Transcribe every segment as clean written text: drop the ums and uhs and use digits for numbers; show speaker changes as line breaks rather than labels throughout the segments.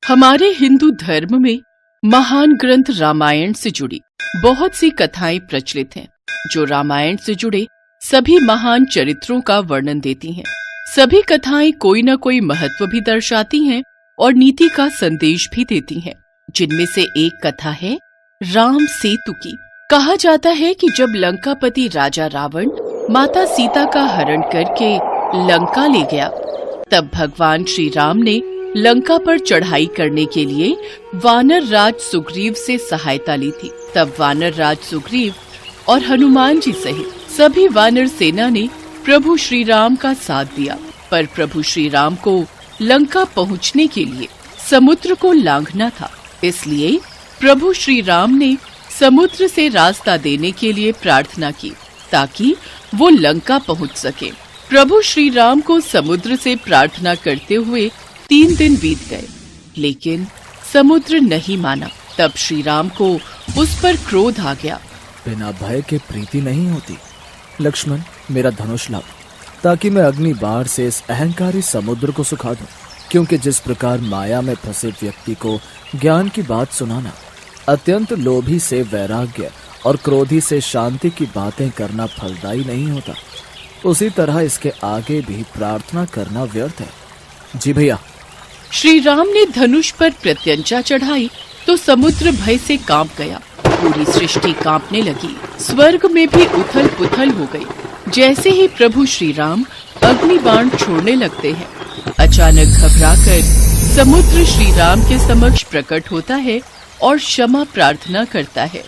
हमारे हिंदू धर्म में महान ग्रंथ रामायण से जुड़ी बहुत सी कथाएं प्रचलित हैं, जो रामायण से जुड़े सभी महान चरित्रों का वर्णन देती हैं। सभी कथाएं कोई न कोई महत्व भी दर्शाती हैं और नीति का संदेश भी देती हैं। जिनमें से एक कथा है राम सेतु की। कहा जाता है कि जब लंकापति राजा रावण माता सीता का हरण करके लंका ले गया, तब भगवान श्री राम ने लंका पर चढ़ाई करने के लिए वानर राज सुग्रीव से सहायता ली थी। तब वानर राज सुग्रीव और हनुमान जी सहित सभी वानर सेना ने प्रभु श्री राम का साथ दिया। पर प्रभु श्री राम को लंका पहुंचने के लिए समुद्र को लांघना था, इसलिए प्रभु श्री राम ने समुद्र से रास्ता देने के लिए प्रार्थना की ताकि वो लंका पहुंच सके। प्रभु श्री राम को समुद्र से प्रार्थना करते हुए 3 दिन बीत गए, लेकिन समुद्र नहीं माना। तब श्री राम को उस पर क्रोध आ गया।
बिना भय के प्रीति नहीं होती। लक्ष्मण, मेरा धनुष लाओ ताकि मैं अग्नि बाण से इस अहंकारी समुद्र को सुखा दूं। क्योंकि जिस प्रकार माया में फंसे व्यक्ति को ज्ञान की बात सुनाना, अत्यंत लोभी से वैराग्य और क्रोधी से शांति की बातें करना फलदायी नहीं होता, उसी तरह इसके आगे भी प्रार्थना करना व्यर्थ है। जी भैया।
श्री राम ने धनुष पर प्रत्यंचा चढ़ाई तो समुद्र भय से कांप गया। पूरी सृष्टि कांपने लगी, स्वर्ग में भी उथल पुथल हो गई। जैसे ही प्रभु श्री राम अग्नि बाण छोड़ने लगते हैं, अचानक घबराकर समुद्र श्री राम के समक्ष प्रकट होता है और क्षमा प्रार्थना करता है।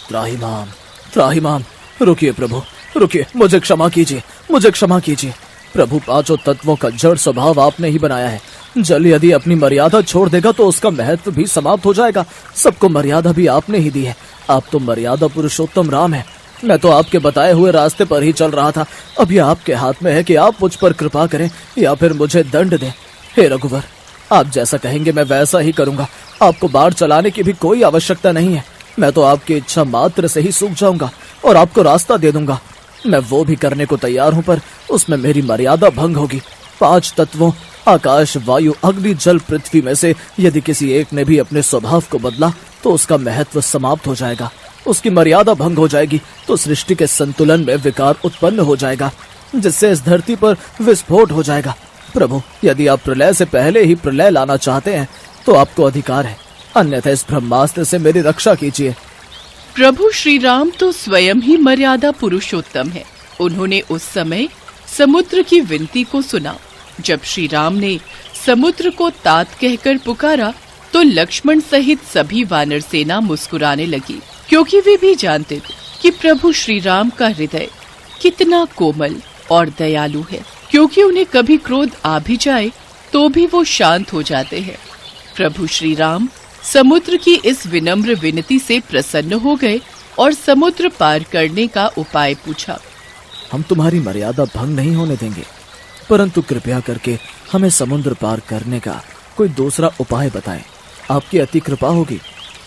त्राहिमाम, त्राहिमाम, रुकिए प्रभु, रुकिए, मुझे क्षमा कीजिए, मुझे क्षमा कीजिए। प्रभु, 5 तत्वों का जड़ स्वभाव आपने ही बनाया है। जल यदि अपनी मर्यादा छोड़ देगा तो उसका महत्व भी समाप्त हो जाएगा। सबको मर्यादा भी आपने ही दी है। आप तो मर्यादा पुरुषोत्तम राम है। मैं तो आपके बताए हुए रास्ते पर ही चल रहा था। अब यह आपके हाथ में है कि आप मुझ पर कृपा करें या फिर मुझे दंड दें। हे रघुवर, आप जैसा कहेंगे मैं वैसा ही करूंगा। आपको बाढ़ चलाने की भी कोई आवश्यकता नहीं है। मैं तो आपकी इच्छा मात्र से ही सूख जाऊंगा और आपको रास्ता दे दूंगा। मैं वो भी करने को तैयार हूं, पर उसमें मेरी मर्यादा भंग होगी। 5 तत्वों आकाश, वायु, अग्नि, जल, पृथ्वी में से यदि किसी एक ने भी अपने स्वभाव को बदला तो उसका महत्व समाप्त हो जाएगा, उसकी मर्यादा भंग हो जाएगी, तो सृष्टि के संतुलन में विकार उत्पन्न हो जाएगा, जिससे इस धरती पर विस्फोट हो जाएगा। प्रभु, यदि आप प्रलय से पहले ही प्रलय लाना चाहते हैं तो आपको अधिकार है, अन्यथा इस ब्रह्मास्त्र से मेरी रक्षा कीजिए।
प्रभु श्री राम तो स्वयं ही मर्यादा पुरुषोत्तम है। उन्होंने उस समय समुद्र की विनती को सुना। जब श्री राम ने समुद्र को तात कहकर पुकारा तो लक्ष्मण सहित सभी वानर सेना मुस्कुराने लगी, क्योंकि वे भी जानते थे कि प्रभु श्री राम का हृदय कितना कोमल और दयालु है। क्योंकि उन्हें कभी क्रोध आ भी जाए तो भी वो शांत हो जाते हैं। प्रभु श्री राम समुद्र की इस विनम्र विनती से प्रसन्न हो गए और समुद्र पार करने का उपाय पूछा।
हम तुम्हारी मर्यादा भंग नहीं होने देंगे, परंतु कृपया करके हमें समुद्र पार करने का कोई दूसरा उपाय बताएं। आपकी अति कृपा होगी।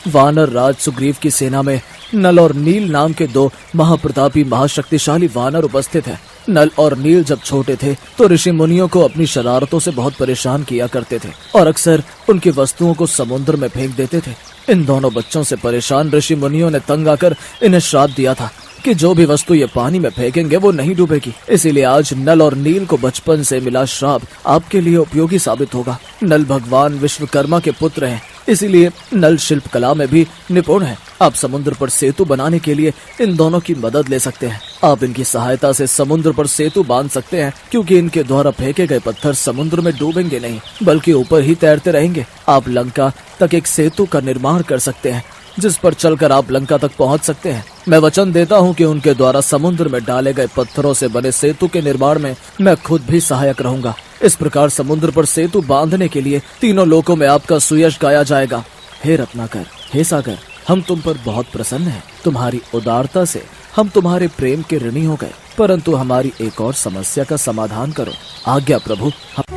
वानर राज सुग्रीव की सेना में नल और नील नाम के 2 महाप्रतापी महाशक्तिशाली वानर उपस्थित हैं। नल और नील जब छोटे थे तो ऋषि मुनियों को अपनी शरारतों से बहुत परेशान किया करते थे और अक्सर उनकी वस्तुओं को समुद्र में फेंक देते थे। इन दोनों बच्चों से परेशान ऋषि मुनियों ने तंग आकर इन्हें श्राप दिया था कि जो भी वस्तु ये पानी में फेंकेंगे वो नहीं डूबेगी। इसीलिए आज नल और नील को बचपन से मिला श्राप आपके लिए उपयोगी साबित होगा। नल भगवान विश्वकर्मा के पुत्र हैं, इसीलिए नल शिल्प कला में भी निपुण है। आप समुद्र पर सेतु बनाने के लिए इन दोनों की मदद ले सकते हैं। आप इनकी सहायता से समुद्र पर सेतु बांध सकते हैं, क्योंकि इनके द्वारा फेंके गए पत्थर समुद्र में डूबेंगे नहीं, बल्कि ऊपर ही तैरते रहेंगे। आप लंका तक एक सेतु का निर्माण कर सकते हैं, जिस पर चलकर आप लंका तक पहुंच सकते हैं। मैं वचन देता हूं कि उनके द्वारा समुद्र में डाले गए पत्थरों से बने सेतु के निर्माण में मैं खुद भी सहायक रहूंगा। इस प्रकार समुद्र पर सेतु बांधने के लिए तीनों लोकों में आपका सुयश गाया जाएगा। हे रत्नाकर, हे सागर, हम तुम पर बहुत प्रसन्न हैं। तुम्हारी उदारता से हम तुम्हारे प्रेम के ऋणी हो गए, परंतु हमारी एक और समस्या का समाधान करो। आज्ञा प्रभु।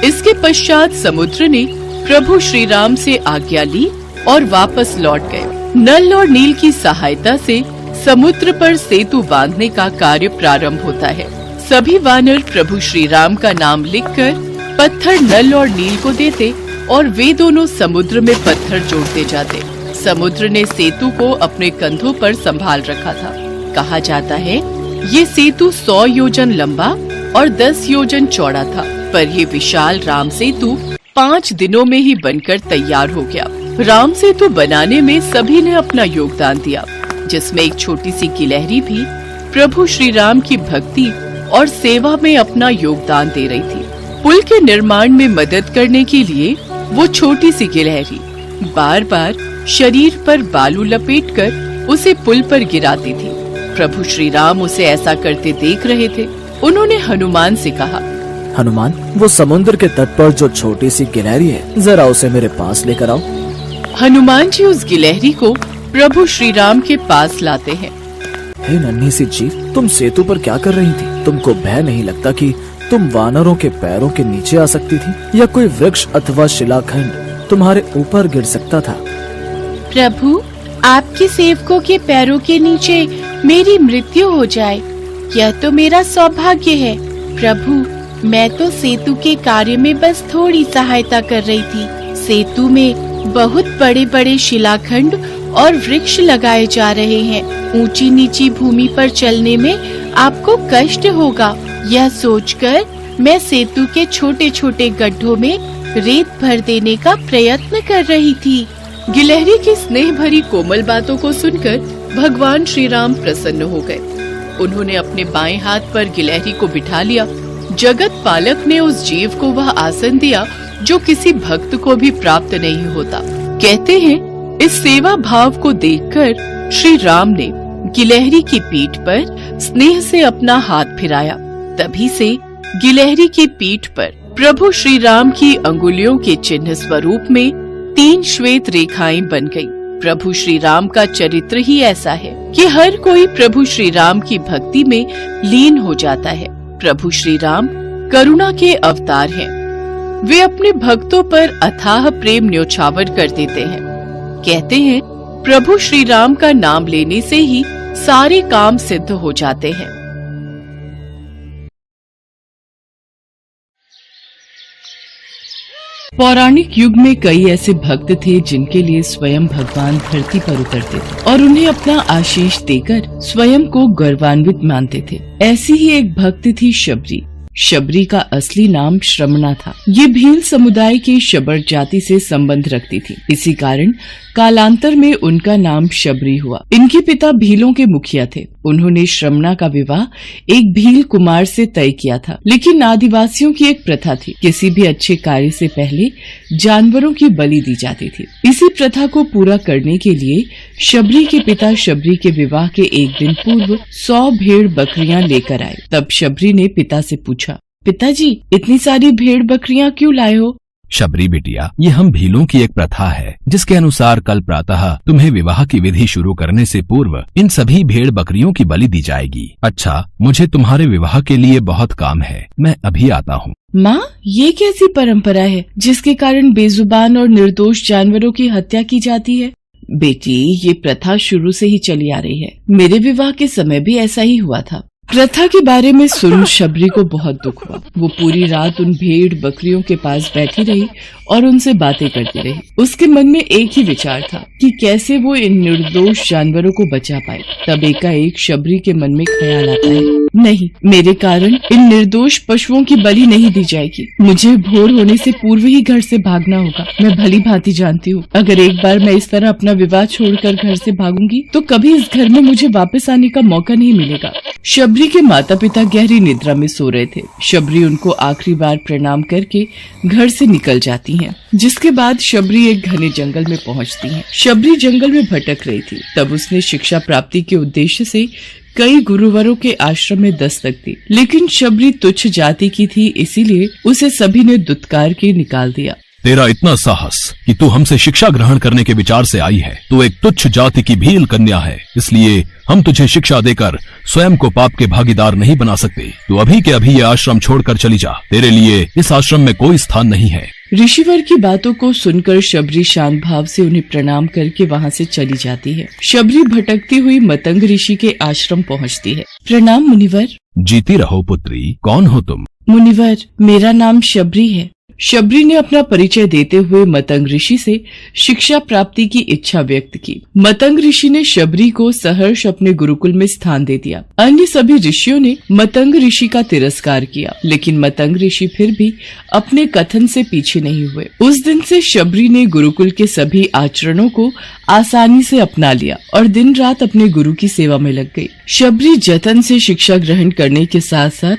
इसके पश्चात समुद्र ने प्रभु श्री राम से आज्ञा ली और वापस लौट गए। नल और नील की सहायता से समुद्र पर सेतु बांधने का कार्य प्रारंभ होता है। सभी वानर प्रभु श्री राम का नाम लिखकर पत्थर नल और नील को देते और वे दोनों समुद्र में पत्थर जोड़ते जाते। समुद्र ने सेतु को अपने कंधों पर संभाल रखा था। कहा जाता है ये सेतु 100 योजन लंबा और 10 योजन चौड़ा था, पर ये विशाल राम सेतु 5 दिनों में ही बनकर तैयार हो गया। राम सेतु बनाने में सभी ने अपना योगदान दिया, जिसमें एक छोटी सी गिलहरी भी प्रभु श्री राम की भक्ति और सेवा में अपना योगदान दे रही थी। पुल के निर्माण में मदद करने के लिए वो छोटी सी गिलहरी बार बार शरीर पर बालू लपेटकर उसे पुल पर गिराती थी। प्रभु श्री राम उसे ऐसा करते देख रहे थे। उन्होंने हनुमान से कहा,
हनुमान, वो समुद्र के तट पर जो छोटी सी गिलहरी है, जरा उसे मेरे पास लेकर आओ।
हनुमान जी उस गिलहरी को प्रभु श्री राम के पास लाते हैं।
हे नन्ही सी जीव, तुम सेतु पर क्या कर रही थी? तुमको भय नहीं लगता कि तुम वानरों के पैरों के नीचे आ सकती थी, या कोई वृक्ष अथवा शिलाखंड तुम्हारे ऊपर गिर सकता था?
प्रभु, आपके सेवकों के पैरों के नीचे मेरी मृत्यु हो जाए, यह तो मेरा सौभाग्य है। प्रभु, मैं तो सेतु के कार्य में बस थोड़ी सहायता कर रही थी। सेतु में बहुत बड़े बड़े शिलाखंड और वृक्ष लगाए जा रहे हैं। ऊंची नीची भूमि पर चलने में आपको कष्ट होगा, यह सोचकर मैं सेतु के छोटे छोटे गड्ढों में रेत भर देने का प्रयत्न कर रही थी।
गिलहरी की स्नेह भरी कोमल बातों को सुनकर भगवान श्री राम प्रसन्न हो गए। उन्होंने अपने बाएं हाथ पर गिलहरी को बिठा लिया। जगत पालक ने उस जीव को वह आसन दिया जो किसी भक्त को भी प्राप्त नहीं होता। कहते हैं इस सेवा भाव को देखकर श्री राम ने गिलहरी की पीठ पर स्नेह से अपना हाथ फिराया। तभी से गिलहरी की पीठ पर प्रभु श्री राम की अंगुलियों के चिन्ह स्वरूप में 3 श्वेत रेखाएं बन गईं। प्रभु श्री राम का चरित्र ही ऐसा है कि हर कोई प्रभु श्री राम की भक्ति में लीन हो जाता है। प्रभु श्री राम करुणा के अवतार हैं। वे अपने भक्तों पर अथाह प्रेम न्योछावर कर देते हैं। कहते हैं प्रभु श्री राम का नाम लेने से ही सारे काम सिद्ध हो जाते हैं। पौराणिक युग में कई ऐसे भक्त थे जिनके लिए स्वयं भगवान धरती पर उतरते थे और उन्हें अपना आशीष देकर स्वयं को गौरवान्वित मानते थे। ऐसी ही एक भक्त थी शबरी। शबरी का असली नाम श्रमणा था। ये भील समुदाय की शबर जाति से संबंध रखती थी। इसी कारण कालांतर में उनका नाम शबरी हुआ। इनके पिता भीलों के मुखिया थे। उन्होंने श्रमणा का विवाह एक भील कुमार से तय किया था, लेकिन आदिवासियों की एक प्रथा थी, किसी भी अच्छे कार्य से पहले जानवरों की बलि दी जाती थी। इसी प्रथा को पूरा करने के लिए शबरी के पिता शबरी के विवाह के एक दिन पूर्व 100 भेड़ बकरियां लेकर आए। तब शबरी ने पिता से पूछा, पिताजी, इतनी सारी भेड़ बकरियां क्यों लाए हो?
शबरी बिटिया, ये हम भीलों की एक प्रथा है जिसके अनुसार कल प्रातः तुम्हें विवाह की विधि शुरू करने से पूर्व इन सभी भेड़ बकरियों की बलि दी जाएगी। अच्छा, मुझे तुम्हारे विवाह के लिए बहुत काम है, मैं अभी आता हूँ।
माँ, ये कैसी परंपरा है जिसके कारण बेजुबान और निर्दोष जानवरों की हत्या की जाती है? बेटी, ये प्रथा शुरू से ही चली आ रही है। मेरे विवाह के समय भी ऐसा ही हुआ था। प्रथा के बारे में सुन शबरी को बहुत दुख हुआ। वो पूरी रात उन भेड़ बकरियों के पास बैठी रही और उनसे बातें करती रही। उसके मन में एक ही विचार था कि कैसे वो इन निर्दोष जानवरों को बचा पाए। तब एकाएक शबरी के मन में ख्याल आता है, नहीं, मेरे कारण इन निर्दोष पशुओं की बलि नहीं दी जाएगी। मुझे भोर होने से पूर्व ही घर से भागना होगा। मैं भली भांति जानती हूँ, अगर एक बार मैं इस तरह अपना विवाह छोड़कर घर से भागूंगी तो कभी इस घर में मुझे वापस आने का मौका नहीं मिलेगा। शबरी के माता पिता गहरी निद्रा में सो रहे थे। शबरी उनको आखिरी बार प्रणाम करके घर से निकल जाती हैं, जिसके बाद शबरी एक घने जंगल में पहुंचती हैं। शबरी जंगल में भटक रही थी। तब उसने शिक्षा प्राप्ति के उद्देश्य से कई गुरुवरों के आश्रम में दस्तक दी, लेकिन शबरी तुच्छ जाति की थी, इसीलिए उसे सभी ने दुत्कार के निकाल दिया।
तेरा इतना साहस कि तू हमसे शिक्षा ग्रहण करने के विचार से आई है। तू एक तुच्छ जाति की भील कन्या है, इसलिए हम तुझे शिक्षा देकर स्वयं को पाप के भागीदार नहीं बना सकते। तू अभी के अभी ये आश्रम छोड़कर चली जा। तेरे लिए इस आश्रम में कोई स्थान नहीं है।
ऋषिवर की बातों को सुनकर शबरी शांत भाव से उन्हें प्रणाम करके वहाँ से चली जाती है। शबरी भटकती हुई मतंग ऋषि के आश्रम पहुँचती है। प्रणाम मुनिवर।
जीती रहो पुत्री, कौन हो तुम?
मुनिवर, मेरा नाम शबरी है। शबरी ने अपना परिचय देते हुए मतंग ऋषि से शिक्षा प्राप्ति की इच्छा व्यक्त की। मतंग ऋषि ने शबरी को सहर्ष अपने गुरुकुल में स्थान दे दिया। अन्य सभी ऋषियों ने मतंग ऋषि का तिरस्कार किया, लेकिन मतंग ऋषि फिर भी अपने कथन से पीछे नहीं हुए। उस दिन से शबरी ने गुरुकुल के सभी आचरणों को आसानी से अपना लिया और दिन रात अपने गुरु की सेवा में लग गई। शबरी जतन से शिक्षा ग्रहण करने के साथ साथ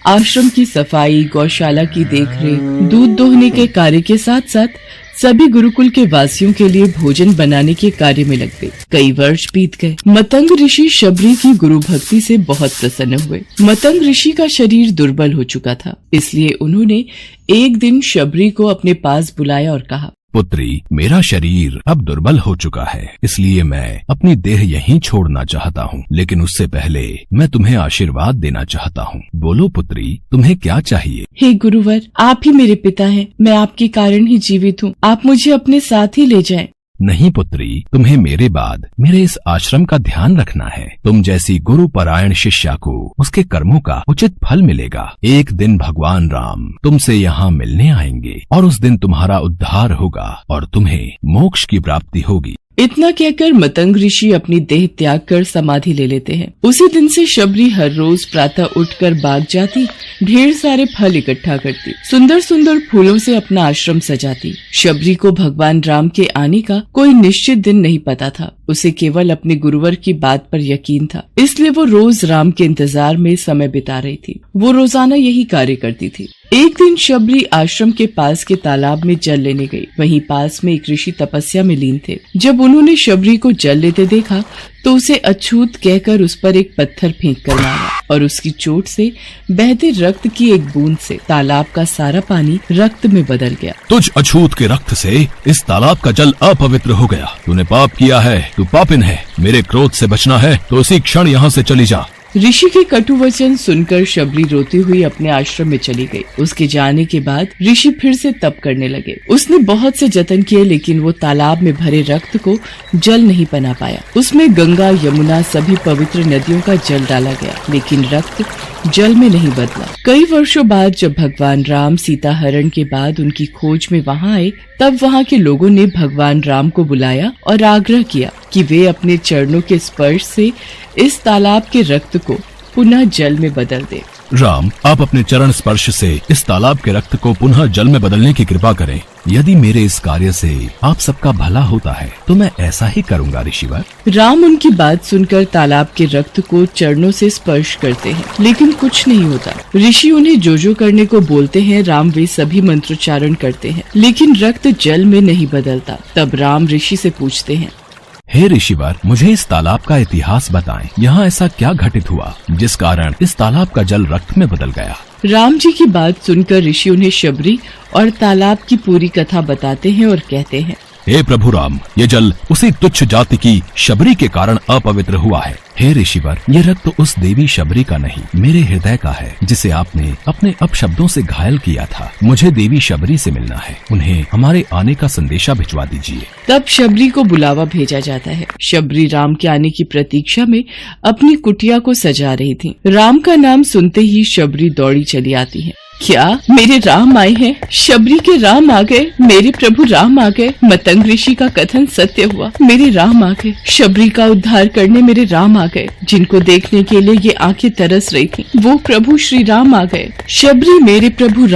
आश्रम की सफाई, गौशाला की देखरेख, दूध दोहने के कार्य के साथ साथ सभी गुरुकुल के वासियों के लिए भोजन बनाने के कार्य में लग गई। कई वर्ष बीत गए। मतंग ऋषि शबरी की गुरु भक्ति से बहुत प्रसन्न हुए। मतंग ऋषि का शरीर दुर्बल हो चुका था, इसलिए उन्होंने एक दिन शबरी को अपने पास बुलाया और कहा,
पुत्री, मेरा शरीर अब दुर्बल हो चुका है, इसलिए मैं अपनी देह यहीं छोड़ना चाहता हूँ, लेकिन उससे पहले मैं तुम्हें आशीर्वाद देना चाहता हूँ। बोलो पुत्री, तुम्हें क्या चाहिए?
हे गुरुवर, आप ही मेरे पिता हैं। मैं आपके कारण ही जीवित हूँ। आप मुझे अपने साथ ही ले जाएं।
नहीं पुत्री, तुम्हें मेरे बाद मेरे इस आश्रम का ध्यान रखना है। तुम जैसी गुरु परायण शिष्या को उसके कर्मों का उचित फल मिलेगा। एक दिन भगवान राम तुमसे यहाँ मिलने आएंगे और उस दिन तुम्हारा उद्धार होगा और तुम्हें मोक्ष की प्राप्ति होगी।
इतना कहकर मतंग ऋषि अपनी देह त्याग कर समाधि ले लेते हैं। उसी दिन से शबरी हर रोज प्रातः उठकर बाग जाती, ढेर सारे फल इकट्ठा करती, सुंदर सुंदर फूलों से अपना आश्रम सजाती। शबरी को भगवान राम के आने का कोई निश्चित दिन नहीं पता था। उसे केवल अपने गुरुवर की बात पर यकीन था, इसलिए वो रोज राम के इंतजार में समय बिता रही थी। वो रोजाना यही कार्य करती थी। एक दिन शबरी आश्रम के पास के तालाब में जल लेने गई। वहीं पास में एक ऋषि तपस्या में लीन थे। जब उन्होंने शबरी को जल लेते देखा तो उसे अछूत कहकर उस पर एक पत्थर फेंक कर मारा और उसकी चोट से बहते रक्त की एक बूंद से तालाब का सारा पानी रक्त में बदल गया।
तुझ अछूत के रक्त से इस तालाब का जल अपवित्र हो गया। तूने पाप किया है, तू पापिन है। मेरे क्रोध से बचना है तो उसी क्षण यहाँ से चली जा।
ऋषि के कटु वचन सुनकर शबरी रोती हुई अपने आश्रम में चली गई। उसके जाने के बाद ऋषि फिर से तप करने लगे। उसने बहुत से जतन किए, लेकिन वो तालाब में भरे रक्त को जल नहीं बना पाया। उसमें गंगा, यमुना, सभी पवित्र नदियों का जल डाला गया, लेकिन रक्त जल में नहीं बदला। कई वर्षों बाद जब भगवान राम सीता हरण के बाद उनकी खोज में वहाँ आए, तब वहाँ के लोगों ने भगवान राम को बुलाया और आग्रह किया कि वे अपने चरणों के स्पर्श से इस तालाब के रक्त को पुनः जल में बदल दे।
राम, आप अपने चरण स्पर्श से इस तालाब के रक्त को पुनः जल में बदलने की कृपा करें। यदि मेरे इस कार्य से आप सबका भला होता है तो मैं ऐसा ही करूँगा ऋषिवर।
राम उनकी बात सुनकर तालाब के रक्त को चरणों से स्पर्श करते हैं, लेकिन कुछ नहीं होता। ऋषि उन्हें जो करने को बोलते हैं, राम वे सभी मंत्रोच्चारण करते हैं, लेकिन रक्त जल में नहीं बदलता। तब राम ऋषि से पूछते हैं,
हे ऋषिवर, मुझे इस तालाब का इतिहास बताएं। यहाँ ऐसा क्या घटित हुआ जिस कारण इस तालाब का जल रक्त में बदल गया?
राम जी की बात सुनकर ऋषि उन्हें शबरी और तालाब की पूरी कथा बताते हैं और कहते हैं,
हे प्रभु राम, ये जल उसी तुच्छ जाति की शबरी के कारण अपवित्र हुआ है। हे ऋषिवर, ये रक्त उस देवी शबरी का नहीं, मेरे हृदय का है, जिसे आपने अपने अपशब्दों से घायल किया था। मुझे देवी शबरी से मिलना है। उन्हें हमारे आने का संदेशा भिजवा दीजिए।
तब शबरी को बुलावा भेजा जाता है। शबरी राम के आने की प्रतीक्षा में अपनी कुटिया को सजा रही थी। राम का नाम सुनते ही शबरी दौड़ी चली आती है। क्या मेरे राम आए हैं? शबरी के राम आ गए, मेरे प्रभु राम आ गए। मतंग ऋषि का कथन सत्य हुआ, मेरे राम आ गए। शबरी का उद्धार करने मेरे राम आ गए। जिनको देखने के लिए ये आंखें तरस रही थी, वो प्रभु श्री राम आ गए। शबरी मेरे प्रभु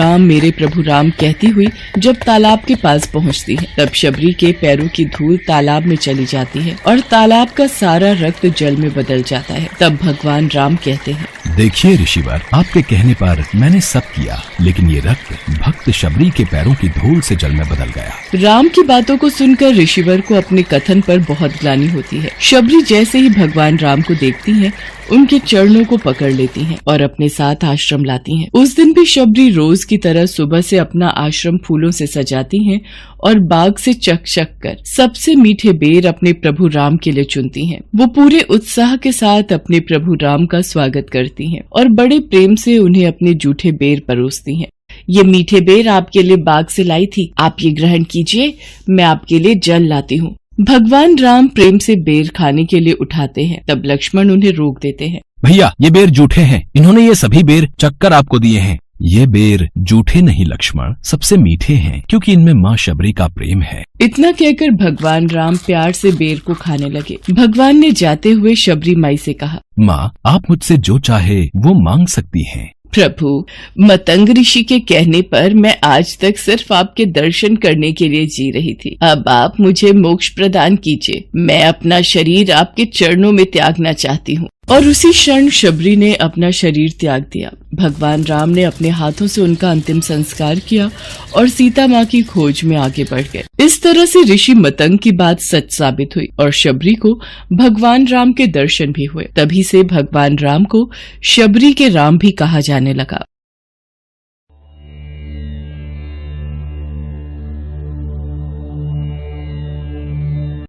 राम कहती हुई जब तालाब के पास पहुंचती है, तब शबरी के पैरों की धूल तालाब में चली जाती है और तालाब का सारा रक्त जल में बदल जाता है। तब भगवान राम कहते हैं,
देखिए ऋषिवर, आपके कहने पर मैंने सब किया, लेकिन ये रक्त भक्त शबरी के पैरों की धूल से जल में बदल गया।
राम की बातों को सुनकर ऋषिवर को अपने कथन पर बहुत ग्लानि होती है। शबरी जैसे ही भगवान राम को देखती हैं, उनके चरणों को पकड़ लेती हैं और अपने साथ आश्रम लाती हैं। उस दिन भी शबरी रोज की तरह सुबह से अपना आश्रम फूलों से सजाती हैं और बाग से चक कर सबसे मीठे बेर अपने प्रभु राम के लिए चुनती हैं। वो पूरे उत्साह के साथ अपने प्रभु राम का स्वागत करती हैं और बड़े प्रेम से उन्हें अपने जूठे बेर परोसती हैं। ये मीठे बेर आपके लिए बाग से लाई थी, आप ये ग्रहण कीजिए, मैं आपके लिए जल लाती हूँ। भगवान राम प्रेम से बेर खाने के लिए उठाते हैं, तब लक्ष्मण उन्हें रोक देते हैं।
भैया, ये बेर जूठे हैं। इन्होंने ये सभी बेर चक्कर आपको दिए हैं। ये बेर जूठे नहीं लक्ष्मण, सबसे मीठे हैं, क्योंकि इनमें माँ शबरी का प्रेम है।
इतना कहकर भगवान राम प्यार से बेर को खाने लगे। भगवान ने जाते हुए शबरी माई से कहा,
माँ, आप मुझसे जो चाहे वो मांग सकती हैं।
प्रभु, मतंग ऋषि के कहने पर मैं आज तक सिर्फ आपके दर्शन करने के लिए जी रही थी। अब आप मुझे मोक्ष प्रदान कीजिए। मैं अपना शरीर आपके चरणों में त्यागना चाहती हूँ। और उसी क्षण शबरी ने अपना शरीर त्याग दिया। भगवान राम ने अपने हाथों से उनका अंतिम संस्कार किया और सीता माँ की खोज में आगे बढ़ गए। इस तरह से ऋषि मतंग की बात सच साबित हुई और शबरी को भगवान राम के दर्शन भी हुए। तभी से भगवान राम को शबरी के राम भी कहा जाने लगा।